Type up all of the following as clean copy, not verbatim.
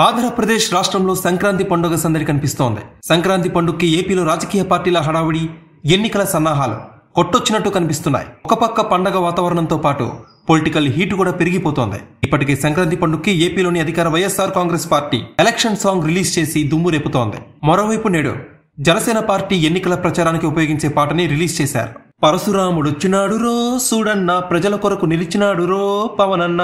ఆంధ్రప్రదేశ్ రాష్ట్రంలో సంక్రాంతి పండుగ సందడి కనిపిస్తోంది. సంక్రాంతి పండుగకి ఏపీలో రాజకీయ పార్టీల హడావుడి, ఎన్నికల సన్నాహాలు కొట్టొచ్చినట్టు కనిపిస్తున్నాయి. ఒక పక్క పండగ వాతావరణంతో పాటు పొలిటికల్ హీట్ కూడా పెరిగిపోతోంది. ఇప్పటికే సంక్రాంతి పండుగకి ఏపీలోని అధికార YSR Congress party election song release చేసి దుమ్ము రేపుతోంది. మరోవైపు నేడు జనసేన పార్టీ ఎన్నికల ప్రచారానికి ఉపయోగించే పాటని రిలీజ్ చేశారు. పరశురాముడొచ్చినాడు రో సూడన్న, ప్రజల కొరకు నిలిచినాడు రో పవనన్న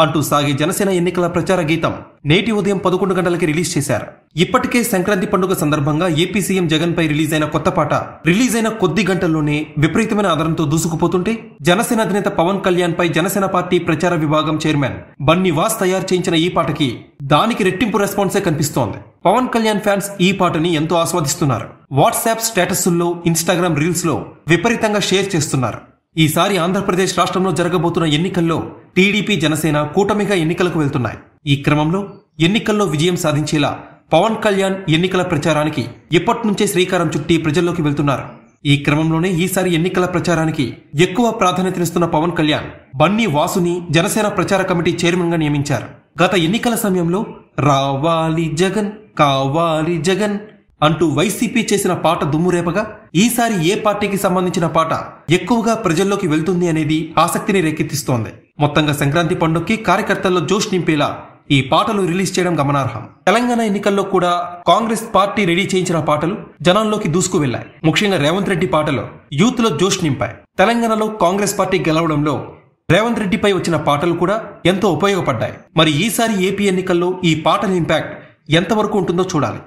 అంటూ సాగే జనసేన ఎన్నికల ప్రచార గీతం నేటి ఉదయం 11 గంటలకి రిలీజ్ చేశారు. ఇప్పటికే సంక్రాంతి పండుగ సందర్భంగా ఏపీ సీఎం జగన్ పై రిలీజ్ అయిన కొత్త పాట రిలీజ్ అయిన కొద్ది గంటల్లోనే విపరీతమైన ఆదరణతో దూసుకుపోతుంటే, జనసేన అధినేత పవన్ కళ్యాణ్ పై జనసేన పార్టీ ప్రచార విభాగం చైర్మన్ బన్నీ వాస్ తయారు చేయించిన ఈ పాటకి దానికి రెట్టింపు రెస్పాన్సే కనిపిస్తోంది. పవన్ కళ్యాణ్ ఫ్యాన్స్ ఈ పాటని ఎంతో ఆస్వాదిస్తున్నారు. వాట్సాప్ స్టేటస్ల్లో, ఇన్స్టాగ్రామ్ రీల్స్ లో విపరీతంగా షేర్ చేస్తున్నారు. ఈసారి ఆంధ్రప్రదేశ్ రాష్ట్రంలో జరగబోతున్న ఎన్నికల్లో టీడీపీ, జనసేన కూటమిగా ఎన్నికలకు వెళ్తున్నాయి. ఈ క్రమంలో ఎన్నికల్లో విజయం సాధించేలా పవన్ కళ్యాణ్ ఎన్నికల ప్రచారానికి ఇప్పటి నుంచే శ్రీకారం చుట్టి ప్రజల్లోకి వెళ్తున్నారు. ఈ క్రమంలోనే ఈసారి ఎన్నికల ప్రచారానికి ఎక్కువ ప్రాధాన్యతనిస్తున్న పవన్ కళ్యాణ్ బన్నీ వాసుని జనసేన ప్రచార కమిటీ చైర్మన్ గా నియమించారు. గత ఎన్నికల సమయంలో రావాలి జగన్, కావాలి జగన్ అంటూ వైసీపీ చేసిన పాట దుమ్మురేపగా, ఈసారి ఏ పార్టీకి సంబంధించిన పాట ఎక్కువగా ప్రజల్లోకి వెళ్తుంది అనేది ఆసక్తిని రేకెత్తిస్తోంది. మొత్తంగా సంక్రాంతి పండుగకి కార్యకర్తల్లో జోష్ నింపేలా ఈ పాటలు రిలీజ్ చేయడం గమనార్హం. తెలంగాణ ఎన్నికల్లో కూడా కాంగ్రెస్ పార్టీ రెడీ చేయించిన పాటలు జనాల్లోకి దూసుకు వెళ్లాయి. ముఖ్యంగా రేవంత్ రెడ్డి పాటలు యూత్ లో జోష్ నింపాయి. తెలంగాణలో కాంగ్రెస్ పార్టీ గెలవడంలో రేవంత్ రెడ్డిపై వచ్చిన పాటలు కూడా ఎంతో ఉపయోగపడ్డాయి. మరి ఈసారి ఏపీ ఎన్నికల్లో ఈ పాటల ఇంపాక్ట్ ఎంతవరకు ఉంటుందో చూడాలి.